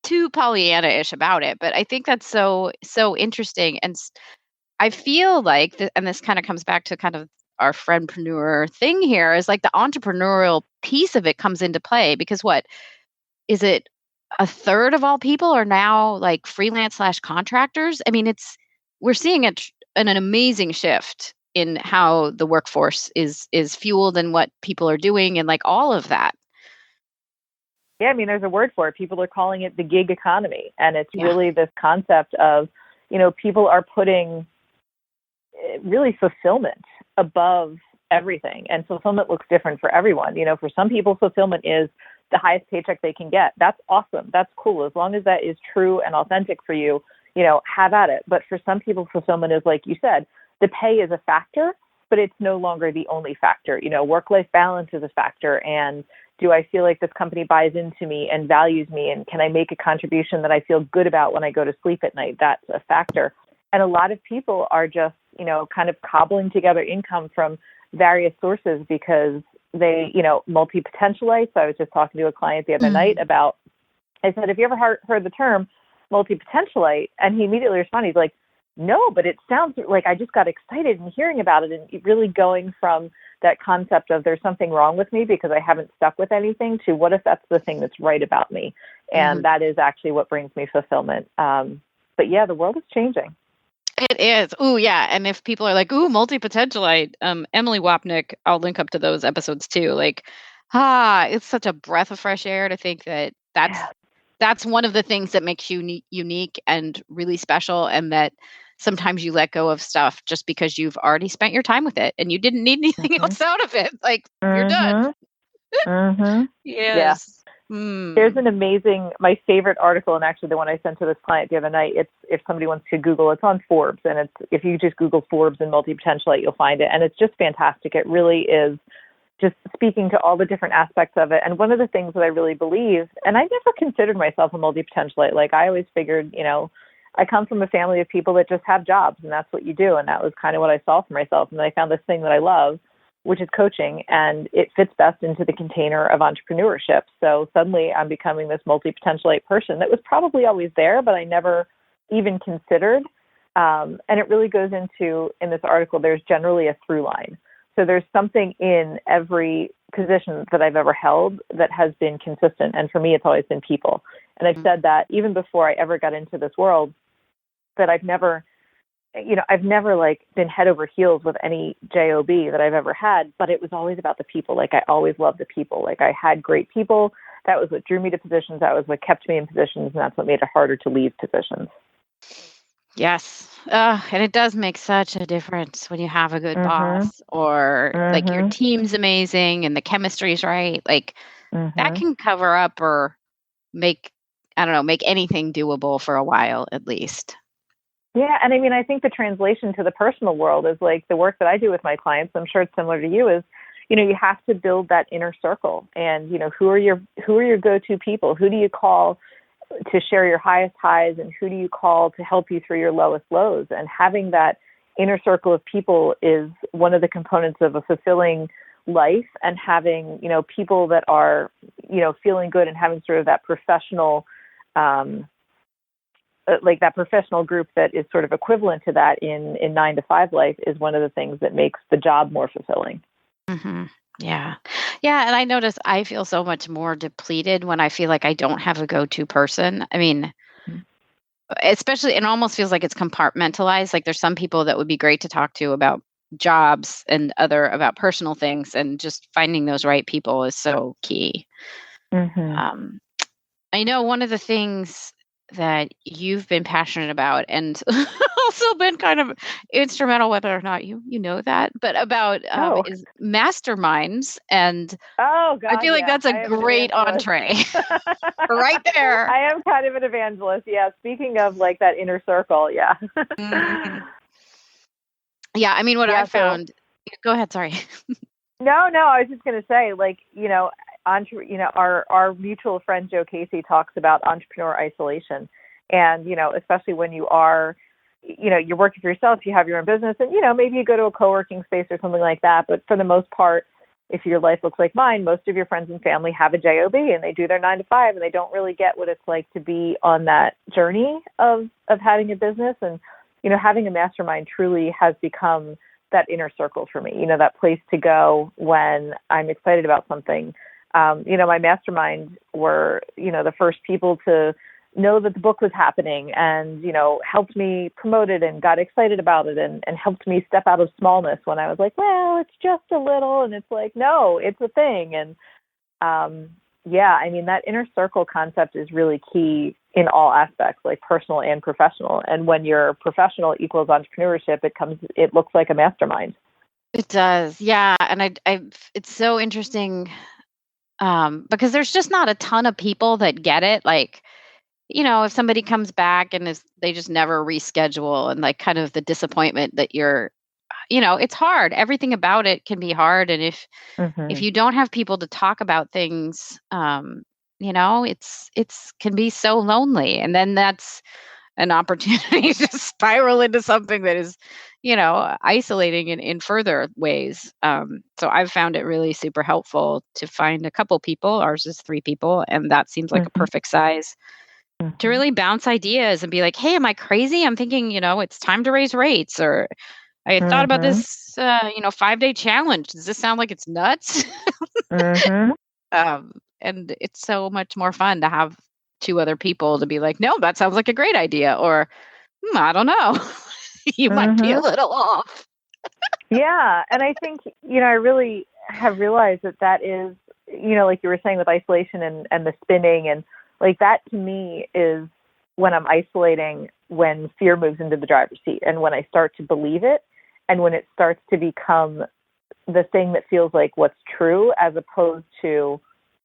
too Pollyanna-ish about it, but I think that's so interesting. And I feel like, and this kind of comes back to kind of our friendpreneur thing here, is like the entrepreneurial piece of it comes into play, because what is it? A third of all people are now like freelance / contractors. I mean, we're seeing an amazing shift in how the workforce is fueled and what people are doing and like all of that. Yeah, I mean, there's a word for it. People are calling it the gig economy. And it's Yeah. really this concept of, people are putting really fulfillment above everything. And fulfillment looks different for everyone. For some people, fulfillment is the highest paycheck they can get. That's awesome. That's cool. As long as that is true and authentic for you, have at it. But for some people, fulfillment is, like you said, the pay is a factor, but it's no longer the only factor. Work-life balance is a factor. And do I feel like this company buys into me and values me? And can I make a contribution that I feel good about when I go to sleep at night? That's a factor. And a lot of people are just, kind of cobbling together income from various sources because they, multi-potentialites. I was just talking to a client the other night about, I said, have you ever heard the term multi-potentialite? And he immediately responded, he's like, no, but it sounds like I just got excited in hearing about it, and really going from that concept of there's something wrong with me because I haven't stuck with anything to what if that's the thing that's right about me? And that is actually what brings me fulfillment. But yeah, the world is changing. It is. Ooh, yeah. And if people are like, ooh, multi-potentialite, Emily Wapnick, I'll link up to those episodes too. Like, it's such a breath of fresh air to think that that's one of the things that makes you unique and really special, and that sometimes you let go of stuff just because you've already spent your time with it and you didn't need anything else out of it. Like, you're done. Yes. Yeah. There's an amazing, my favorite article, and actually the one I sent to this client the other night, it's, if somebody wants to Google, it's on Forbes, and it's, if you just Google Forbes and multi-potentialite, you'll find it. And it's just fantastic. It really is just speaking to all the different aspects of it. And one of the things that I really believe, and I never considered myself a multi-potentialite. Like, I always figured, I come from a family of people that just have jobs, and that's what you do. And that was kind of what I saw for myself. And then I found this thing that I love, which is coaching, and it fits best into the container of entrepreneurship. So suddenly I'm becoming this multi-potentialite person that was probably always there, but I never even considered. And it really goes into, in this article, there's generally a through line. So there's something in every position that I've ever held that has been consistent. And for me, it's always been people. And I've said that even before I ever got into this world, that I've never like been head over heels with any job that I've ever had, but it was always about the people. Like, I always loved the people. Like, I had great people. That was what drew me to positions. That was what kept me in positions. And that's what made it harder to leave positions. Yes. And it does make such a difference when you have a good boss, or like your team's amazing and the chemistry's right. Like, that can cover up or make anything doable for a while, at least. Yeah. And I mean, I think the translation to the personal world is like the work that I do with my clients. I'm sure it's similar to you, is, you have to build that inner circle, and, who are your go-to people? Who do you call to share your highest highs, and who do you call to help you through your lowest lows? And having that inner circle of people is one of the components of a fulfilling life, and having, people that are, feeling good, and having sort of that professional, like that professional group that is sort of equivalent to that in 9-to-5 life is one of the things that makes the job more fulfilling. Yeah. Yeah. And I notice I feel so much more depleted when I feel like I don't have a go-to person. I mean, especially, it almost feels like it's compartmentalized. Like, there's some people that would be great to talk to about jobs and other about personal things, and just finding those right people is so key. I know one of the things that you've been passionate about, and also been kind of instrumental, whether or not you know that, but about is masterminds. And oh God, I feel like that's a great entree right there. I am kind of an evangelist. Yeah. Speaking of like that inner circle. Yeah. Yeah. I mean, what I found, go ahead. Sorry. No, I was just going to say, like, our mutual friend Joe Casey talks about entrepreneur isolation, and especially when you are, you're working for yourself, you have your own business, and maybe you go to a co-working space or something like that. But for the most part, if your life looks like mine, most of your friends and family have a job, and they do their 9-to-5, and they don't really get what it's like to be on that journey of having a business. And having a mastermind truly has become that inner circle for me, that place to go when I'm excited about something. My mastermind were, the first people to know that the book was happening and, helped me promote it and got excited about it and helped me step out of smallness when I was like, well, it's just a little. And it's like, no, it's a thing. And that inner circle concept is really key in all aspects, like personal and professional. And when your professional equals entrepreneurship, it looks like a mastermind. It does. Yeah. And it's so interesting because there's just not a ton of people that get it. Like, if somebody comes back and they just never reschedule, and like kind of the disappointment that it's hard. Everything about it can be hard. And if you don't have people to talk about things, it's can be so lonely. And then that's an opportunity to spiral into something that is, isolating in further ways. So I've found it really super helpful to find a couple people. Ours is 3 people, and that seems like a perfect size to really bounce ideas and be like, hey, am I crazy? I'm thinking, it's time to raise rates, or I had thought about this, 5-day challenge. Does this sound like it's nuts? And it's so much more fun to have 2 other people to be like, no, that sounds like a great idea. Or, I don't know. You might be a little off. Yeah. And I think, I really have realized that is, like you were saying with isolation and the spinning, and like that to me is when I'm isolating, when fear moves into the driver's seat and when I start to believe it and when it starts to become the thing that feels like what's true as opposed to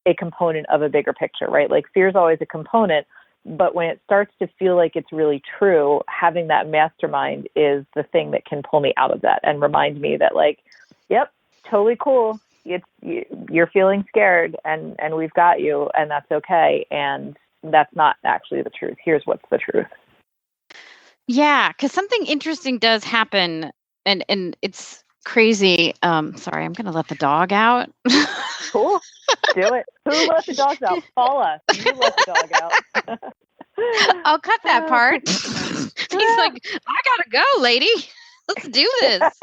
a component of a bigger picture, right? Like fear is always a component, but when it starts to feel like it's really true, having that mastermind is the thing that can pull me out of that and remind me that like, yep, totally cool. You're feeling scared and we've got you, and that's okay. And that's not actually the truth. Here's what's the truth. Yeah, because something interesting does happen, and it's crazy. Sorry, I'm going to let the dog out. Cool. Do it. Who let the dogs out? Paula, you let the dog out. I'll cut that part. He's like, I gotta go, lady. Let's do this.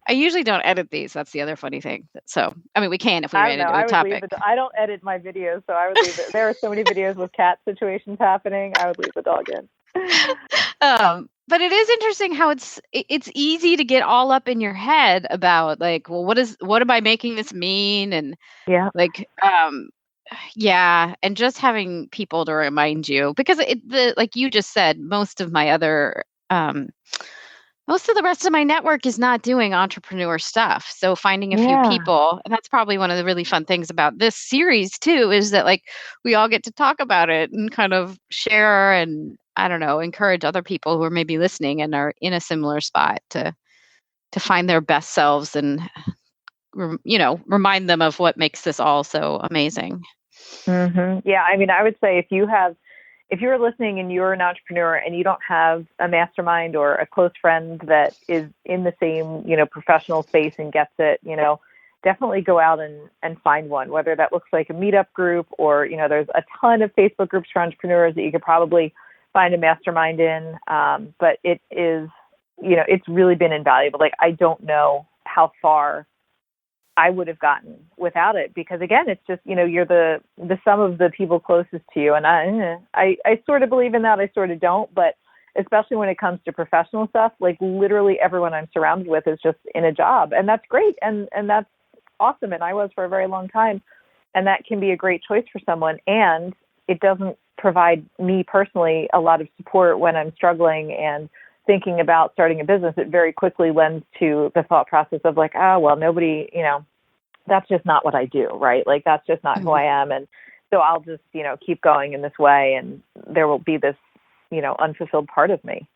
I usually don't edit these. That's the other funny thing. So, we can if we ran into a topic. I don't edit my videos, so I would leave it. There are so many videos with cat situations happening. I would leave the dog in. But it is interesting how it's easy to get all up in your head about like, well, what am I making this mean? And like, and just having people to remind you, because like you just said, most of the rest of my network is not doing entrepreneur stuff. So finding a few people, and that's probably one of the really fun things about this series too, is that like we all get to talk about it and kind of share and, I don't know, encourage other people who are maybe listening and are in a similar spot to find their best selves and, remind them of what makes this all so amazing. Yeah. I would say if you're listening and you're an entrepreneur and you don't have a mastermind or a close friend that is in the same, professional space and gets it, definitely go out and find one, whether that looks like a meetup group or, there's a ton of Facebook groups for entrepreneurs that you could probably find a mastermind in. But it is, it's really been invaluable. Like, I don't know how far I would have gotten without it, because again, it's just, you're the sum of the people closest to you. And I sort of believe in that. I sort of don't, but especially when it comes to professional stuff, like literally everyone I'm surrounded with is just in a job, and that's great. And that's awesome. And I was for a very long time, and that can be a great choice for someone. And it doesn't provide me personally a lot of support when I'm struggling and thinking about starting a business. It very quickly lends to the thought process of like, nobody, that's just not what I do, right? Like, that's just not who I am. And so I'll just, keep going in this way, and there will be this, unfulfilled part of me.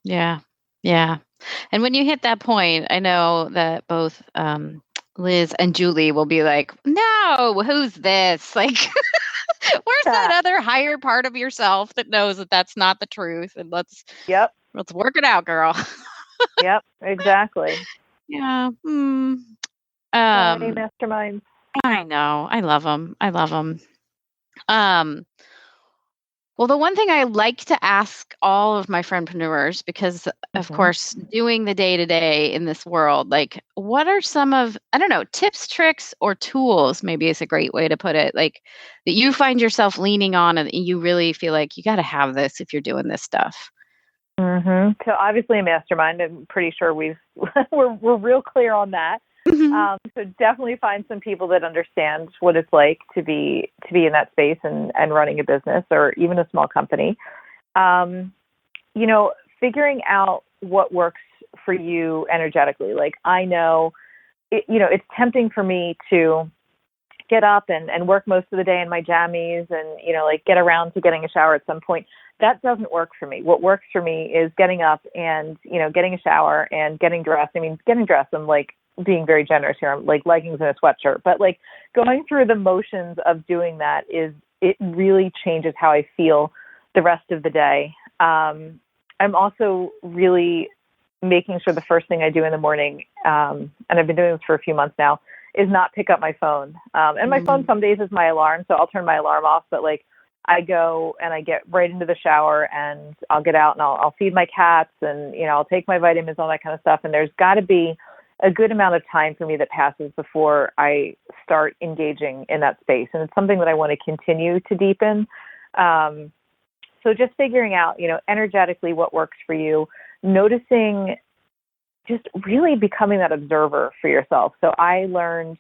Yeah. Yeah. And when you hit that point, I know that both Liz and Julie will be like, no, who's this? Like, where's that other higher part of yourself that knows that that's not the truth? And let's work it out, girl. Yep, exactly. Yeah. Masterminds. I know. I love them. Well, the one thing I like to ask all of my friendpreneurs, because of course, doing the day to day in this world, like what are some of, I don't know, tips, tricks, or tools, maybe is a great way to put it, like that you find yourself leaning on and you really feel like you got to have this if you're doing this stuff? So obviously a mastermind. I'm pretty sure we're real clear on that. So definitely find some people that understand what it's like to be in that space and running a business or even a small company. Figuring out what works for you energetically. Like I know, it's tempting for me to get up and work most of the day in my jammies and, like get around to getting a shower at some point. That doesn't work for me. What works for me is getting up and, getting a shower and getting dressed. I mean, getting dressed, I'm like being very generous here. I'm like leggings and a sweatshirt, but like going through the motions of doing that it really changes how I feel the rest of the day. I'm also really making sure the first thing I do in the morning, and I've been doing this for a few months now, is not pick up my phone. And my phone some days is my alarm, so I'll turn my alarm off, but like I go and I get right into the shower and I'll get out and I'll feed my cats and, I'll take my vitamins, all that kind of stuff. And there's got to be a good amount of time for me that passes before I start engaging in that space. And it's something that I want to continue to deepen. So just figuring out, energetically what works for you, noticing, just really becoming that observer for yourself. So I learned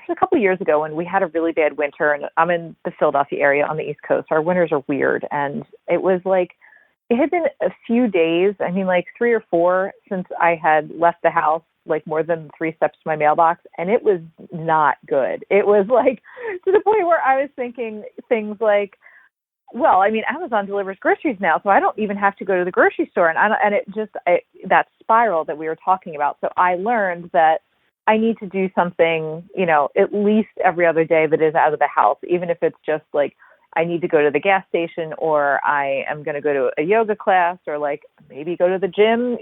a couple of years ago when we had a really bad winter, and I'm in the Philadelphia area on the East Coast. Our winters are weird. And it was like, it had been a few days, I mean, like 3 or 4 since I had left the house, like more than 3 steps to my mailbox. And it was not good. It was like to the point where I was thinking things like, well, I mean, Amazon delivers groceries now, so I don't even have to go to the grocery store. And that spiral that we were talking about. So I learned that I need to do something, at least every other day that is out of the house, even if it's just like I need to go to the gas station or I am going to go to a yoga class or like maybe go to the gym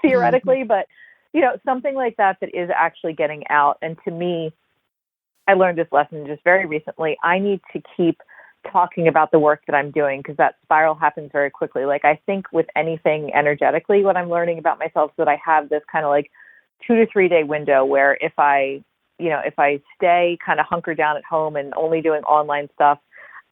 theoretically, but, something like that is actually getting out. And to me, I learned this lesson just very recently. I need to keep talking about the work that I'm doing because that spiral happens very quickly. Like I think with anything energetically, what I'm learning about myself is that I have this kind of like 2 to 3 day window where if I stay kind of hunkered down at home and only doing online stuff,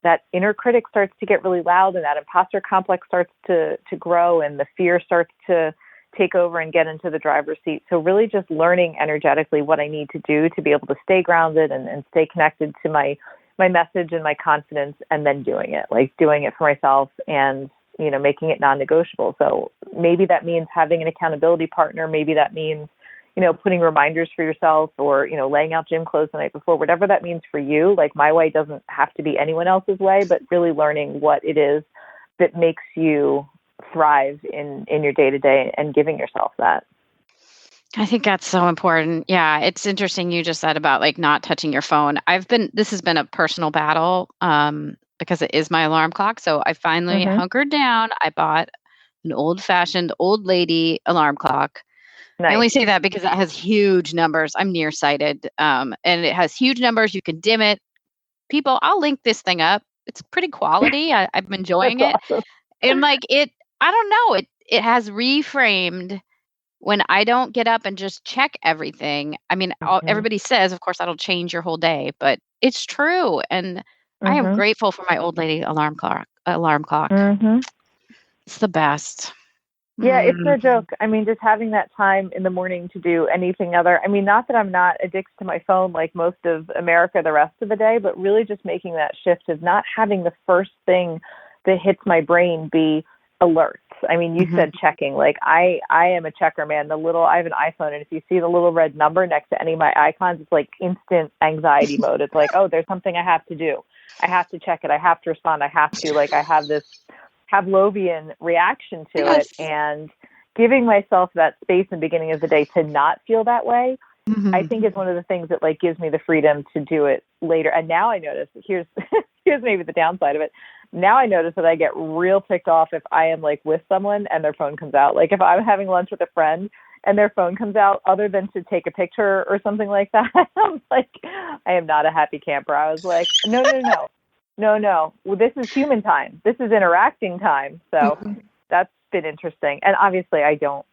that inner critic starts to get really loud and that imposter complex starts to grow and the fear starts to take over and get into the driver's seat. So really just learning energetically what I need to do to be able to stay grounded and stay connected to my message and my confidence, and then doing it for myself and, making it non-negotiable. So maybe that means having an accountability partner. Maybe that means, putting reminders for yourself or, laying out gym clothes the night before, whatever that means for you. Like my way doesn't have to be anyone else's way, but really learning what it is that makes you thrive in your day-to-day and giving yourself that. I think that's so important. Yeah, it's interesting you just said about like not touching your phone. This has been a personal battle because it is my alarm clock. So I finally hunkered down. I bought an old-fashioned old lady alarm clock. Nice. I only say that because it has huge numbers. I'm nearsighted, and it has huge numbers. You can dim it. People, I'll link this thing up. It's pretty quality. I'm enjoying it. Awesome. And like I don't know. It has reframed when I don't get up and just check everything. I mean, everybody says, of course, that'll change your whole day, but it's true. And I am grateful for my old lady alarm clock. It's the best. Yeah, it's no joke. I mean, just having that time in the morning to do anything other. I mean, not that I'm not addicted to my phone like most of America the rest of the day, but really just making that shift of not having the first thing that hits my brain be alerts. I mean, you said checking. Like I am a checker, man. I have an iPhone, and if you see the little red number next to any of my icons, it's like instant anxiety mode. It's like, oh, there's something I have to do. I have to check it. I have to respond. I have to, like, I have this Pavlovian reaction to it, and giving myself that space in the beginning of the day to not feel that way, I think is one of the things that like gives me the freedom to do it later. And now I notice, here's maybe the downside of it. Now I notice that I get real ticked off if I am like with someone and their phone comes out. Like if I'm having lunch with a friend and their phone comes out, other than to take a picture or something like that, I'm like, I am not a happy camper. I was like, no. Well, this is human time. This is interacting time. So that's been interesting. And obviously I don't,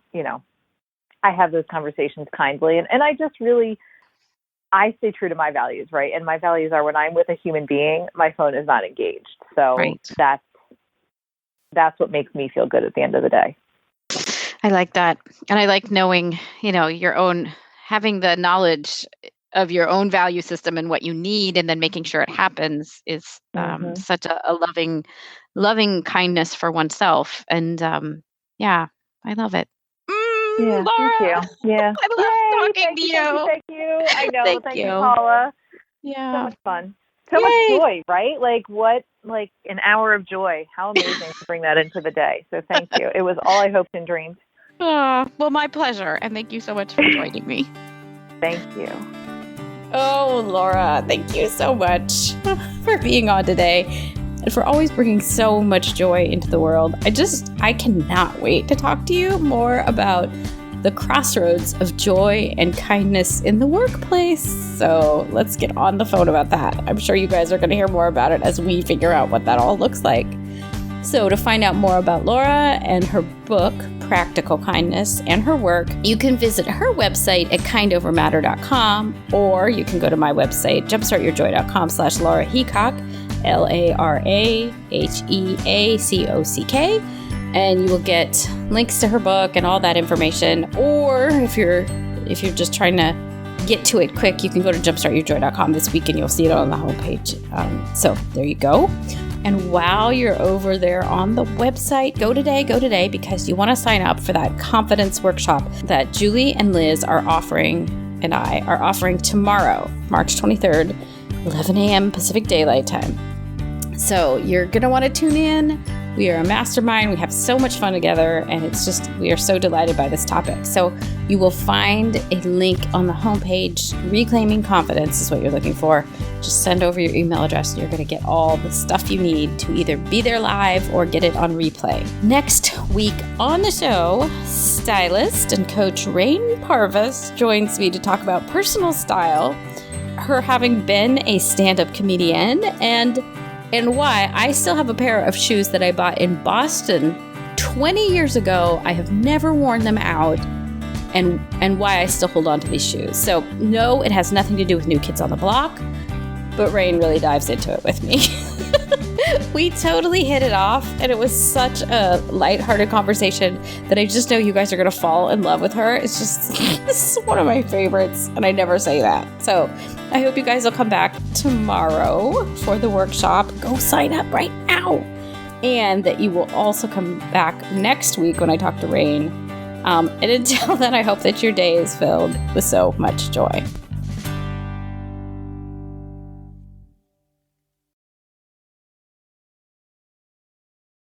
I have those conversations kindly. And I just really, I stay true to my values, right? And my values are when I'm with a human being, my phone is not engaged. So that's what makes me feel good at the end of the day. I like that. And I like knowing, your own, having the knowledge of your own value system and what you need, and then making sure it happens is such a loving kindness for oneself. And I love it. Yeah, Lara, thank you. Yeah. I love talking to you. Thank you. I know. Thank you, you. Paula. Yeah. So much fun. So much joy, right? Like an hour of joy. How amazing to bring that into the day. So thank you. It was all I hoped and dreamed. Well, my pleasure. And thank you so much for joining me. Thank you. Oh, Lara, thank you so much for being on today and for always bringing so much joy into the world. I cannot wait to talk to you more about the crossroads of joy and kindness in the workplace. So let's get on the phone about that. I'm sure you guys are going to hear more about it as we figure out what that all looks like. So to find out more about Lara and her book, Practical Kindness, and her work, you can visit her website at kindovermatter.com, or you can go to my website, jumpstartyourjoy.com/Lara Heacock, LaraHeacock, and you will get links to her book and all that information. Or if you're just trying to get to it quick, you can go to jumpstartyourjoy.com this week and you'll see it on the homepage. So there you go. And while you're over there on the website, go today, because you want to sign up for that confidence workshop that Julie and Liz are offering, and I are offering tomorrow, March 23rd, 11 a.m. Pacific Daylight Time. So you're going to want to tune in. We are a mastermind. We have so much fun together, and we are so delighted by this topic. So you will find a link on the homepage. Reclaiming Confidence is what you're looking for. Just send over your email address, and you're going to get all the stuff you need to either be there live or get it on replay. Next week on the show, stylist and coach Rain Parvis joins me to talk about personal style, her having been a stand-up comedian, and why I still have a pair of shoes that I bought in Boston 20 years ago. I have never worn them out, and why I still hold on to these shoes. So no, it has nothing to do with New Kids on the Block, but Rain really dives into it with me. We totally hit it off, and it was such a lighthearted conversation that I just know you guys are going to fall in love with her. This is one of my favorites, and I never say that. So I hope you guys will come back tomorrow for the workshop. Go sign up right now. And that you will also come back next week when I talk to Rain. And until then, I hope that your day is filled with so much joy.